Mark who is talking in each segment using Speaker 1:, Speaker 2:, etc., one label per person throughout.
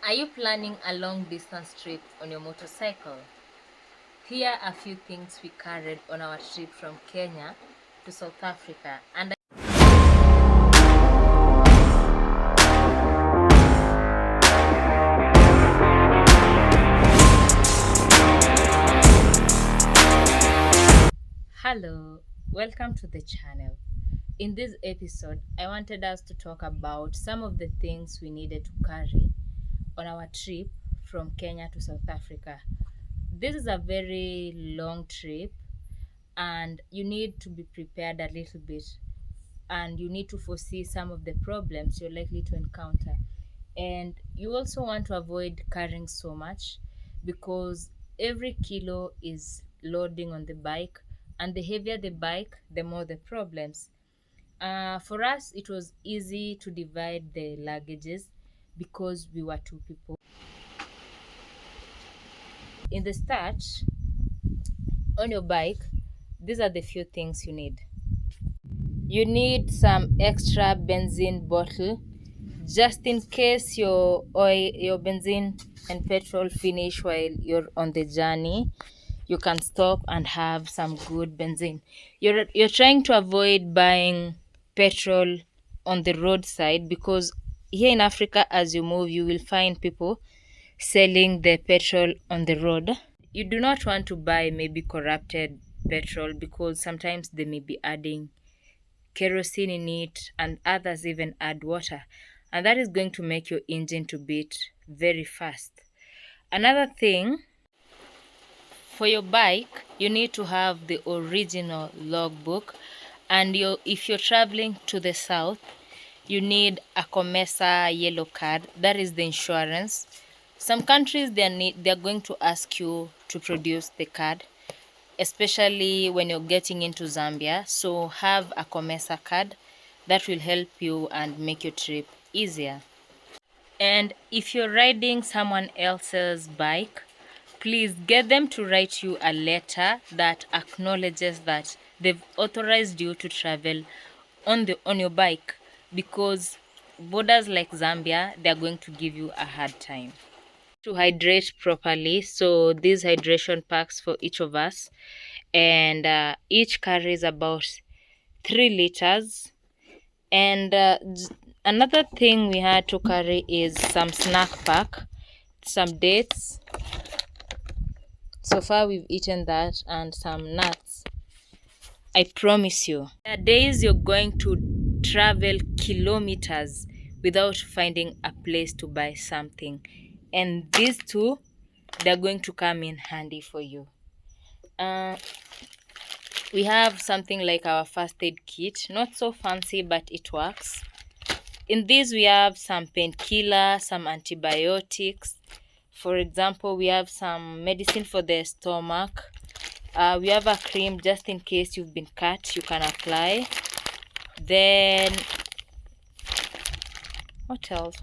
Speaker 1: Are you planning a long distance trip on your motorcycle? Here are a few things we carried on our trip from Kenya to South Africa. And Hello, welcome to the channel. In this episode, I wanted us to talk about some of the things we needed to carry on our trip from Kenya to South Africa. This is a very long trip and you need to be prepared a little bit, and you need to foresee some of the problems you're likely to encounter. And you also want to avoid carrying so much, because every kilo is loading on the bike, and the heavier the bike, the more the problems. For us, it was easy to divide the luggages because we were two people. In the start, on your bike, these are the few things you need. You need some extra benzene bottle, just in case your benzene and petrol finish while you're on the journey. You can stop and have some good benzene. You're trying to avoid buying petrol on the roadside, because here in Africa, as you move, you will find people selling the petrol on the road. You do not want to buy maybe corrupted petrol, because sometimes they may be adding kerosene in it, and others even add water, and that is going to make your engine to beat very fast. Another thing, for your bike, you need to have the original logbook, and if you're traveling to the south, you need a COMESA yellow card. That is the insurance. Some countries, they're going to ask you to produce the card, especially when you're getting into Zambia. So have a COMESA card. That will help you and make your trip easier. And if you're riding someone else's bike, please get them to write you a letter that acknowledges that they've authorized you to travel on your bike, because borders like Zambia, they're going to give you a hard time. To hydrate properly, so these hydration packs for each of us, and each carries about 3 liters. And another thing we had to carry is some snack pack, some dates. So far we've eaten that, and some nuts. I promise you, there are days you're going to travel kilometers without finding a place to buy something, and these two, they're going to come in handy for you. We have something like our first aid kit, not so fancy, but it works. In this, we have some painkiller, some antibiotics. For example, we have some medicine for the stomach. We have a cream just in case you've been cut, you can apply. Then what else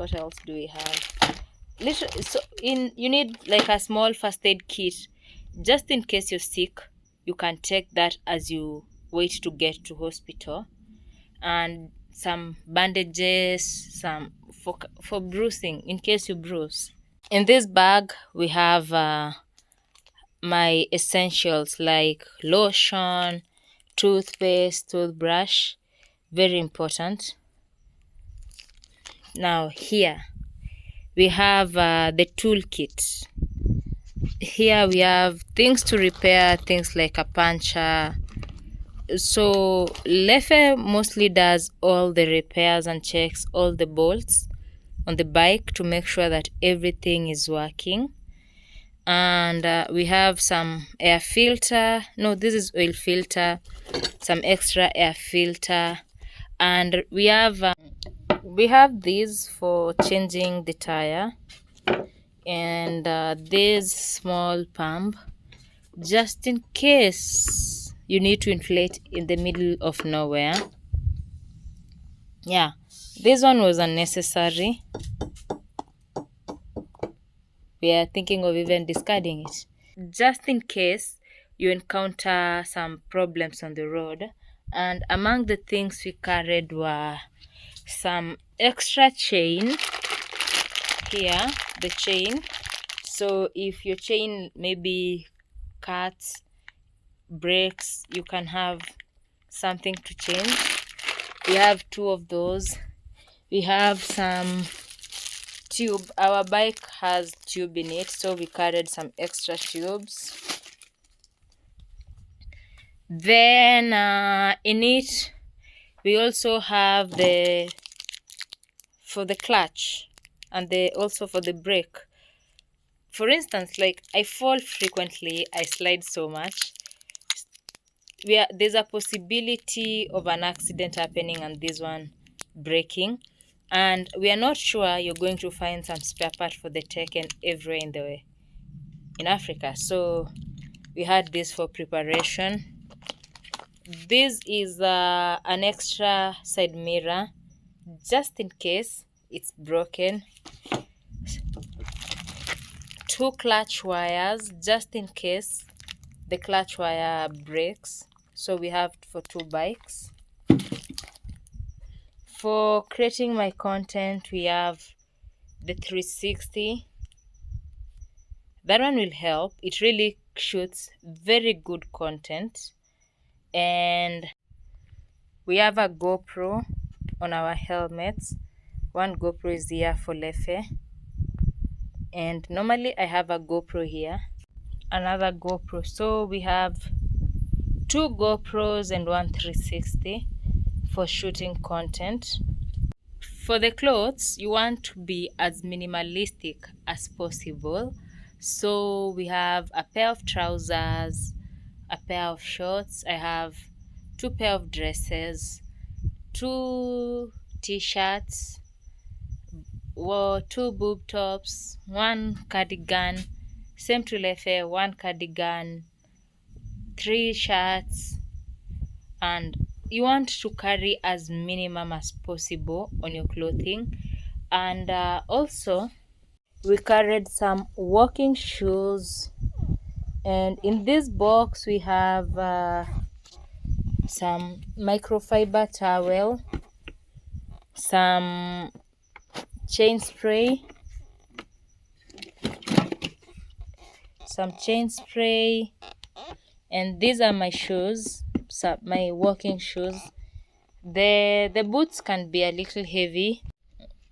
Speaker 1: do we have? You need like a small first aid kit, just in case you're sick. You can take that as you wait to get to hospital. And some bandages, some for bruising, in case you bruise. In this bag, we have my essentials like lotion, toothpaste, toothbrush, very important. Now here we have the toolkit. Here we have things to repair, things like a puncher. So Lefe mostly does all the repairs and checks all the bolts on the bike to make sure that everything is working. And we have some air filter. No, this is oil filter. Some extra air filter, and we have these for changing the tire, and this small pump, just in case you need to inflate in the middle of nowhere. Yeah, this one was unnecessary. We are thinking of even discarding it, just in case you encounter some problems on the road. And among the things we carried were some extra chain here, the chain. So if your chain maybe cuts, breaks, you can have something to change. We have 2 of those. We have some tube. Our bike has tube in it, so we carried some extra tubes. Then in it we also have for the clutch and also for the brake. For instance, like I fall frequently, I slide so much, there's a possibility of an accident happening and this one breaking, and we are not sure you're going to find some spare part for the Tekken everywhere in Africa. So we had this for preparation. This is an extra side mirror just in case it's broken. 2 clutch wires just in case the clutch wire breaks. So we have for 2 bikes. For creating my content, we have the 360. That one will help. It really shoots very good content. And we have a GoPro on our helmets. One GoPro is here for Lefe. And normally I have a GoPro here. Another GoPro. So we have 2 GoPros and one 360 for shooting content. For the clothes, you want to be as minimalistic as possible. So we have a pair of trousers, a pair of shorts. I have 2 pair of dresses, 2 t-shirts, 2 boob tops, 1 cardigan, same to Lefe, 1 cardigan, 3 shirts, and you want to carry as minimum as possible on your clothing. And also we carried some walking shoes, and in this box we have some microfiber towel, some chain spray, and these are my shoes, my walking shoes. The boots can be a little heavy.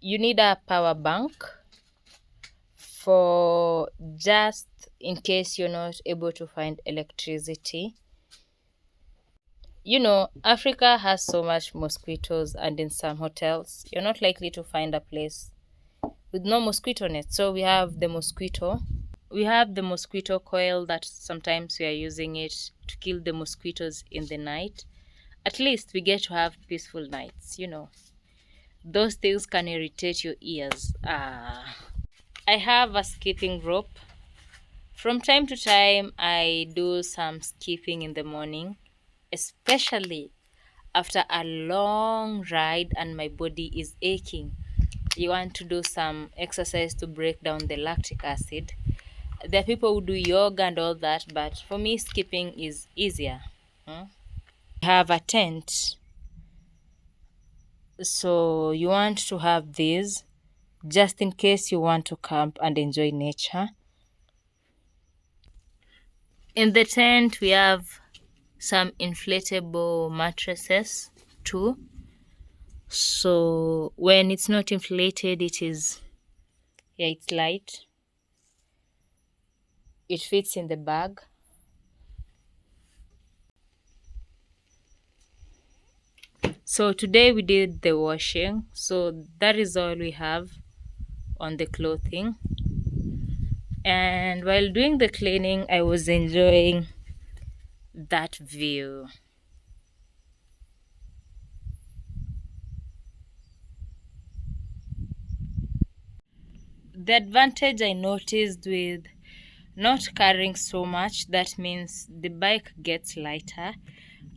Speaker 1: You need a power bank for just in case you're not able to find electricity. You know, Africa has so much mosquitoes, and in some hotels you're not likely to find a place with no mosquito net. So we have the mosquito coil that sometimes we are using it to kill the mosquitoes in the night. At least we get to have peaceful nights, you know. Those things can irritate your ears. I have a skipping rope. From time to time I do some skipping in the morning, especially after a long ride and my body is aching. You want to do some exercise to break down the lactic acid. There are people who do yoga and all that, but for me skipping is easier. I have a tent, so you want to have this just in case you want to camp and enjoy nature. In the tent we have some inflatable mattresses too. So when it's not inflated, it's light. It fits in the bag. So today we did the washing, so that is all we have on the clothing. And while doing the cleaning, I was enjoying that view. The advantage I noticed with not carrying so much, that means the bike gets lighter,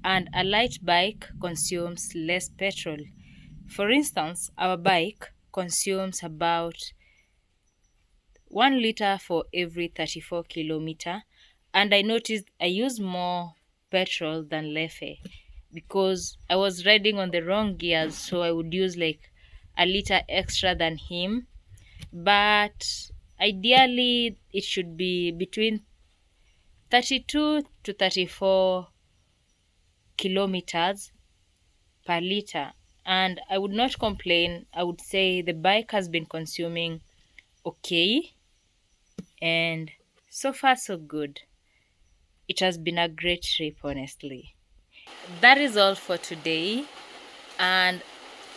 Speaker 1: and a light bike consumes less petrol. For instance, our bike consumes about 1 liter for every 34 kilometer, and I noticed I use more petrol than Lefe because I was riding on the wrong gears, so I would use like a liter extra than him. But Ideally, it should be between 32 to 34 kilometers per liter, and I would not complain. I would say the bike has been consuming okay, and so far so good. It has been a great trip, honestly. That is all for today, and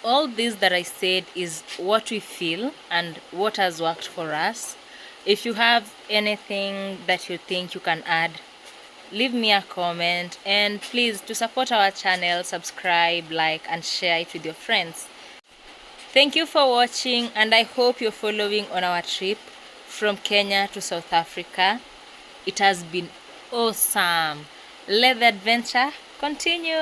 Speaker 1: all this that I said is what we feel and what has worked for us. If you have anything that you think you can add, leave me a comment, and please, to support our channel, subscribe, like, and share it with your friends. Thank you for watching, and I hope you're following on our trip from Kenya to South Africa. It has been awesome. Let the adventure continue.